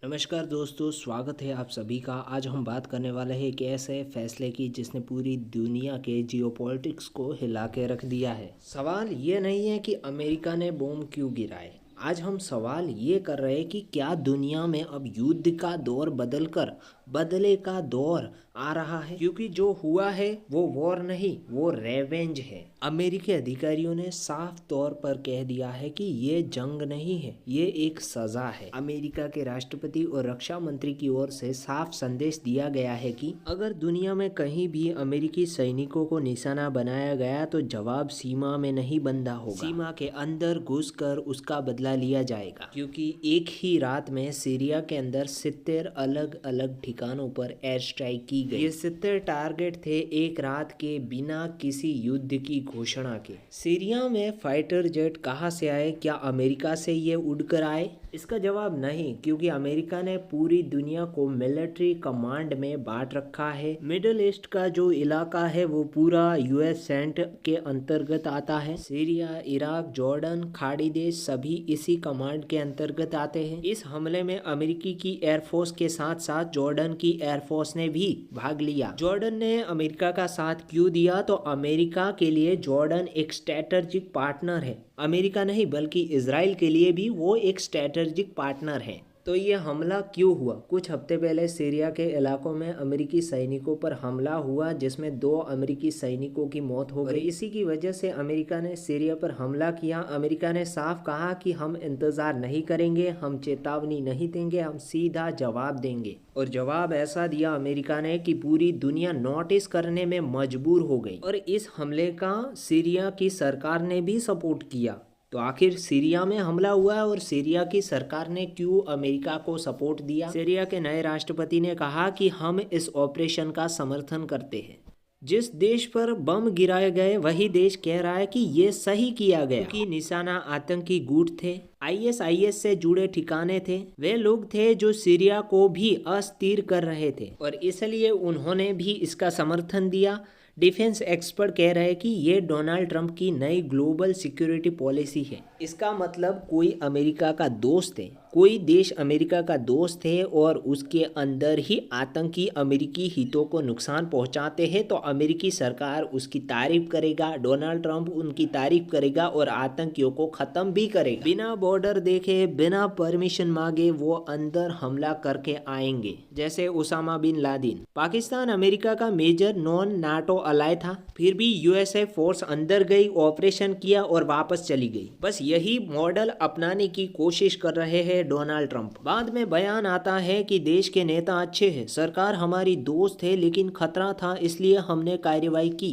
नमस्कार दोस्तों, स्वागत है आप सभी का। आज हम बात करने वाले हैं एक ऐसे फैसले की जिसने पूरी दुनिया के जियोपॉलिटिक्स को हिला के रख दिया है। सवाल ये नहीं है कि अमेरिका ने बॉम्ब क्यों गिराए। आज हम सवाल ये कर रहे हैं कि क्या दुनिया में अब युद्ध का दौर बदलकर बदले का दौर आ रहा है, क्योंकि जो हुआ है वो वॉर नहीं, वो रेवेंज है। अमेरिकी अधिकारियों ने साफ तौर पर कह दिया है कि ये जंग नहीं है, ये एक सजा है। अमेरिका के राष्ट्रपति और रक्षा मंत्री की ओर से साफ संदेश दिया गया है कि अगर दुनिया में कहीं भी अमेरिकी सैनिकों को निशाना बनाया गया तो जवाब सीमा में नहीं बंधा होगा, सीमा के अंदर घुसकर उसका बदला लिया जाएगा। क्योंकि एक ही रात में सीरिया के अंदर 70 अलग अलग ठिकानों पर एयर स्ट्राइक की गई। ये 70 टारगेट थे एक रात के, बिना किसी युद्ध की घोषणा के। सीरिया में फाइटर जेट कहां से आए? क्या अमेरिका से ये उड़कर आए? इसका जवाब नहीं, क्योंकि अमेरिका ने पूरी दुनिया को मिलिट्री कमांड में बांट रखा है। मिडिल ईस्ट का जो इलाका है वो पूरा यूएस सेंट के अंतर्गत आता है। सीरिया, इराक, जॉर्डन, खाड़ी देश सभी इसी कमांड के अंतर्गत आते हैं। इस हमले में अमेरिकी की एयरफोर्स के साथ साथ जॉर्डन की एयरफोर्स ने भी भाग लिया। जॉर्डन ने अमेरिका का साथ क्यों दिया? तो अमेरिका के लिए जॉर्डन एक स्ट्रेटेजिक पार्टनर है। अमेरिका नहीं बल्कि इजराइल के लिए भी वो एक स्ट्रेटेजिक पार्टनर है। तो ये हमला क्यों हुआ? कुछ हफ्ते पहले सीरिया के इलाकों में अमेरिकी सैनिकों पर हमला हुआ, जिसमें 2 अमेरिकी सैनिकों की मौत हो गई। इसी की वजह से अमेरिका ने सीरिया पर हमला किया। अमेरिका ने साफ कहा कि हम इंतजार नहीं करेंगे, हम चेतावनी नहीं देंगे, हम सीधा जवाब देंगे। और जवाब ऐसा दिया अमेरिका ने कि पूरी दुनिया नोटिस करने में मजबूर हो गई। और इस हमले का सीरिया की सरकार ने भी सपोर्ट किया। तो आखिर सीरिया में हमला हुआ है और सीरिया की सरकार ने क्यों अमेरिका को सपोर्ट दिया? सीरिया के नए राष्ट्रपति ने कहा कि हम इस ऑपरेशन का समर्थन करते हैं। जिस देश पर बम गिराए गए वही देश कह रहा है कि ये सही किया गया, क्योंकि निशाना आतंकी गुट थे, आईएस से जुड़े ठिकाने थे, वे लोग थे जो सीरिया को भी अस्थिर कर रहे थे और इसलिए उन्होंने भी इसका समर्थन दिया। डिफेंस एक्सपर्ट कह रहे हैं कि ये डोनाल्ड ट्रंप की नई ग्लोबल सिक्योरिटी पॉलिसी है। इसका मतलब कोई अमेरिका का दोस्त है, कोई देश अमेरिका का दोस्त है और उसके अंदर ही आतंकी अमेरिकी हितों को नुकसान पहुंचाते हैं तो अमेरिकी सरकार उसकी तारीफ करेगा, डोनाल्ड ट्रंप उनकी तारीफ करेगा और आतंकियों को खत्म भी करेगा। बिना बॉर्डर देखे, बिना परमिशन मांगे वो अंदर हमला करके आएंगे, जैसे Osama bin Laden. Pakistan America का मेजर नॉन नाटो अलाय था, फिर भी यूएसए फोर्स अंदर गई, ऑपरेशन किया और वापस चली गई। बस यही मॉडल अपनाने की कोशिश कर रहे हैं डोनाल्ड ट्रंप। बाद में बयान आता है कि देश के नेता अच्छे हैं, सरकार हमारी दोस्त है, लेकिन खतरा था इसलिए हमने कार्रवाई की।